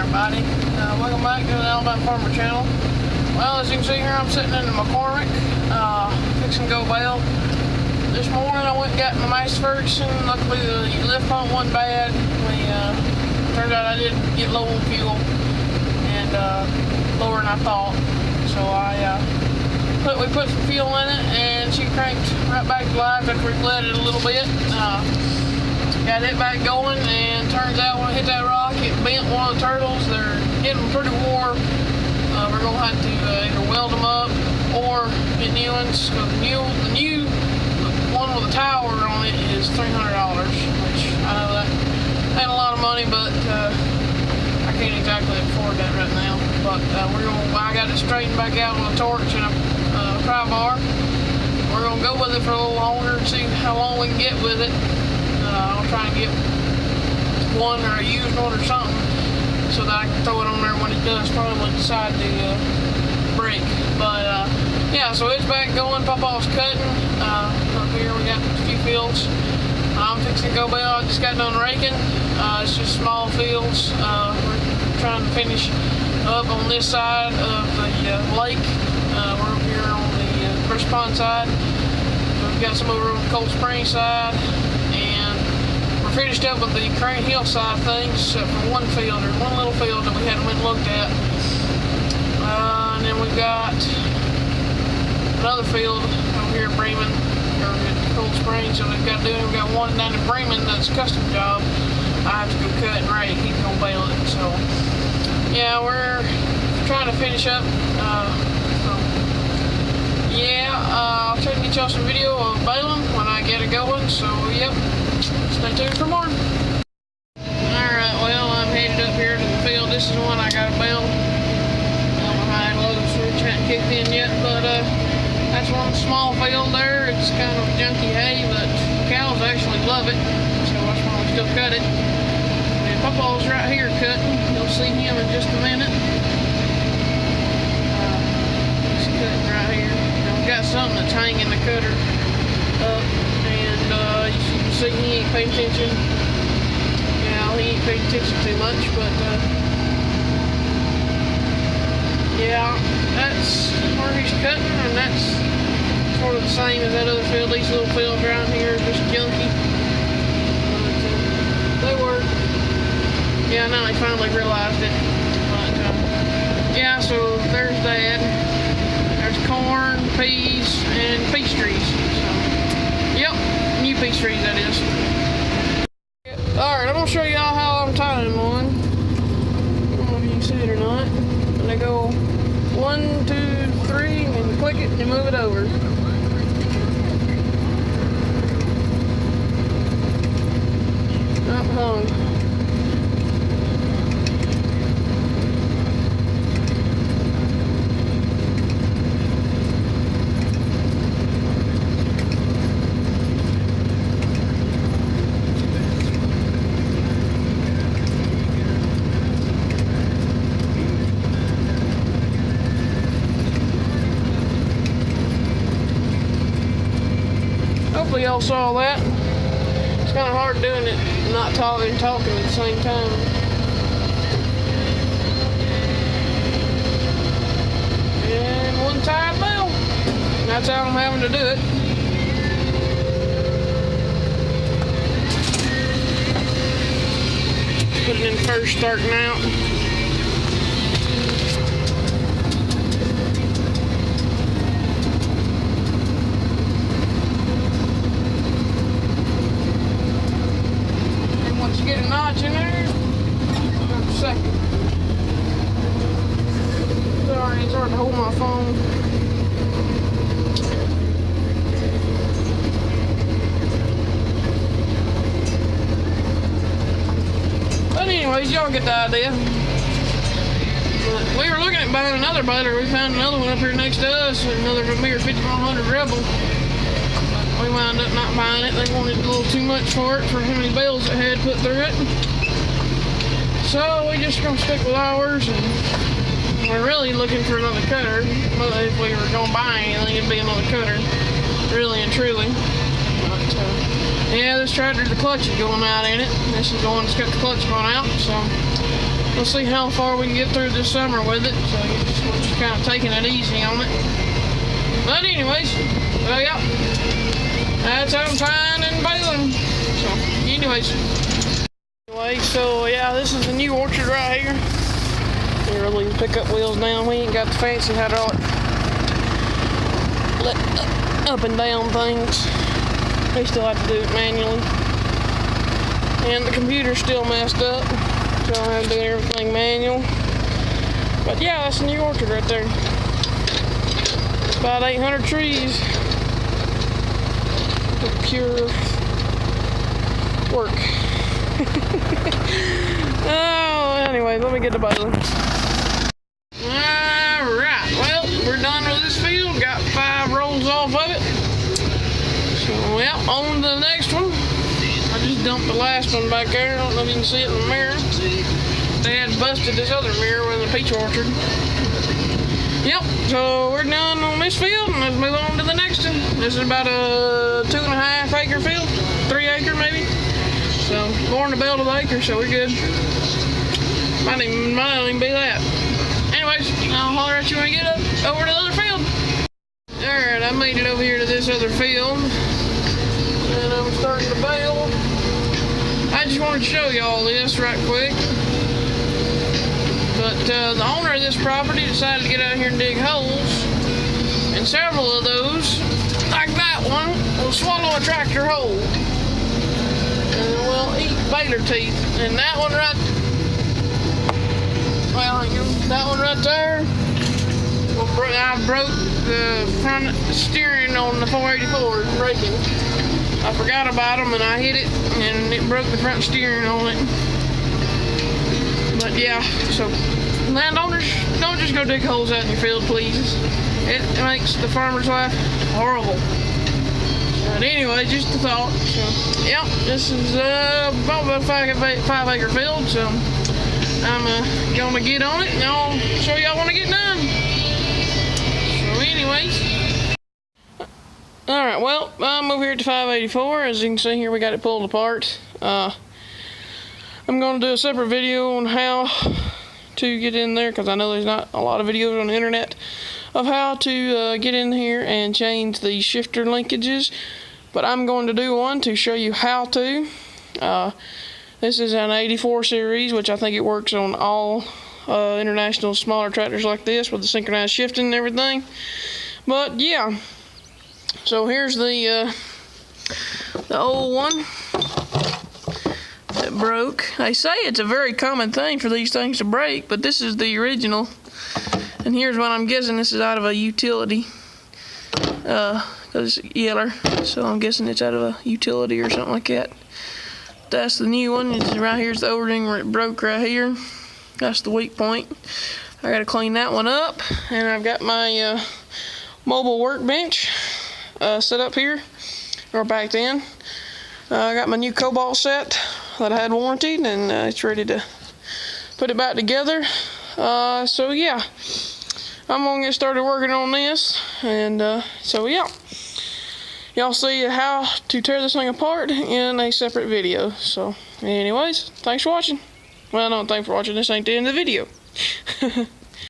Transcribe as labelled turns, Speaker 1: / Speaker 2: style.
Speaker 1: everybody. Welcome back to the Alabama Farmer channel. Well, as you can see here, I'm sitting in the McCormick, fixing to go bale. This morning I went and got my Master Ferguson. Luckily the lift pump wasn't bad. Turned out I did get low on fuel and lower than I thought. So we put some fuel in it and she cranked right back to life after we bled it a little bit. Got it back going, and turns out when I hit that rock, it bent one of the turtles. They're getting pretty wore. We're gonna have to either weld them up or get new ones. The new one with a tower on it is $300, which I know that ain't a lot of money, but I can't exactly afford that right now. But I got it straightened back out with a torch and a tractvor. We're gonna go with it for a little longer and see how long we can get with it. I'll try and get one or a used one or something so that I can throw it on there when it does probably decide to break. But yeah, so it's back going. Papa's cutting. Up here we got a few fields. I'm fixing to go bale. I just got done raking. It's just small fields. We're trying to finish up on this side of the lake. We're up here on the Brush Pond side. We've got some over on the Cold Spring side. Finished up with the Crane Hill side of things, except for one little field that we hadn't went and looked at. And then we've got another field over here at Bremen, or at Cold Springs, so we've got one down in Bremen that's a custom job. I have to go cut and rake, he's gonna bale it. So yeah, we're trying to finish up. I'll try to get y'all some video of baling when I get it going, so yep. Stay tuned for more. Alright, well, I'm headed up here to the field. This is the one I got to bale. My load switch hadn't kicked in yet, but that's one small field there. It's kind of junky hay, but cows actually love it, so that's why we still cut it. And Papa's right here cutting. You'll see him in just a minute. He's cutting right here. Now, we've got something that's hanging the cutter up, and you can see he ain't paying attention. He ain't paying attention too much, but yeah, that's where he's cutting, and that's sort of the same as that other field. These little fields around here are just junky, but they work. Yeah, now he finally realized it. But yeah, so there's that. There's corn, peas, and peach trees. So, yep. New peach trees, that is. Alright, I'm going to show y'all how I'm tying one. I don't know if you can see it or not. And they go 1, 2, 3, and you click it and you move it over. Up hung. Hopefully y'all saw that. It's kind of hard doing it, not talking and talking at the same time. And one tied bale. That's how I'm having to do it. Put it in first, starting out. Get a notch in there. Just a second. Sorry, it's hard to hold my phone. But anyways, y'all get the idea. But we were looking at buying another baler. We found another one up here next to us, another mere 5100 Rebel. We wound up not buying it. They wanted a little too much for it, for how many bales it had put through it. So we just gonna stick with ours, and we're really looking for another cutter. Well, if we were gonna buy anything, it'd be another cutter, really and truly. But yeah, this tractor, the clutch is going out in it. This is the one that's got the clutch going out. So we'll see how far we can get through this summer with it. So we're just kind of taking it easy on it. But anyways, well, yeah, that's how I'm tying and baling. So anyways, so yeah, this is the new orchard right here. Here, I'll leave the pickup wheels down. We ain't got the fancy hydraulic let up and down things. We still have to do it manually. And the computer's still messed up, so I have to do everything manual. But yeah, that's the new orchard right there. It's about 800 trees. Pure work. Oh, anyway, let me get the baling. Alright, well, we're done with this field. Got 5 rolls off of it. So, yeah, on to the next one. I just dumped the last one back there. I don't know if you can see it in the mirror. They had busted this other mirror in the peach orchard. Yep, so we're done on this field, and let's move on to the next one. This is about a 2.5 acre field, 3 acre maybe. So, more than a belt of acre, so we're good. Might not even be that. Anyways, I'll holler at you when we get up over to the other field. Alright, I made it over here to this other field. And I'm starting to bale. I just wanted to show you all this right quick. But the owner of this property decided to get out here and dig holes. And several of those, like that one, will swallow a tractor whole. And will eat baler teeth. And that one right, well, that one right there, I broke the front steering on the 484 braking. I forgot about them and I hit it and it broke the front steering on it. But yeah, so landowners, don't just go dig holes out in your field, please. It makes the farmer's life horrible. But anyway, just a thought. So, yeah, this is about a 5 acre field, so I'm gonna get on it and I'll show y'all when I get done. So anyways, alright, well, I'm over here at the 584. As you can see here, we got it pulled apart. I'm gonna do a separate video on how to get in there, because I know there's not a lot of videos on the internet of how to get in here and change the shifter linkages, but I'm going to do one to show you how to. This is an 84 series, which I think it works on all international smaller tractors like this with the synchronized shifting and everything. But yeah, so here's the old one that broke. They say it's a very common thing for these things to break, but this is the original. And here's what I'm guessing this is out of a utility, because it's yeller, so I'm guessing it's out of a utility or something like that. That's the new one. It's right here's the O-ring where it broke right here. That's the weak point. I gotta clean that one up, and I've got my mobile workbench set up here, or back in. I got my new cobalt set that I had warranted, and it's ready to put it back together. So yeah, I'm gonna get started working on this, and so yeah, y'all see how to tear this thing apart in a separate video. So anyways, thanks for watching. Well, no, thanks for watching. This ain't the end of the video.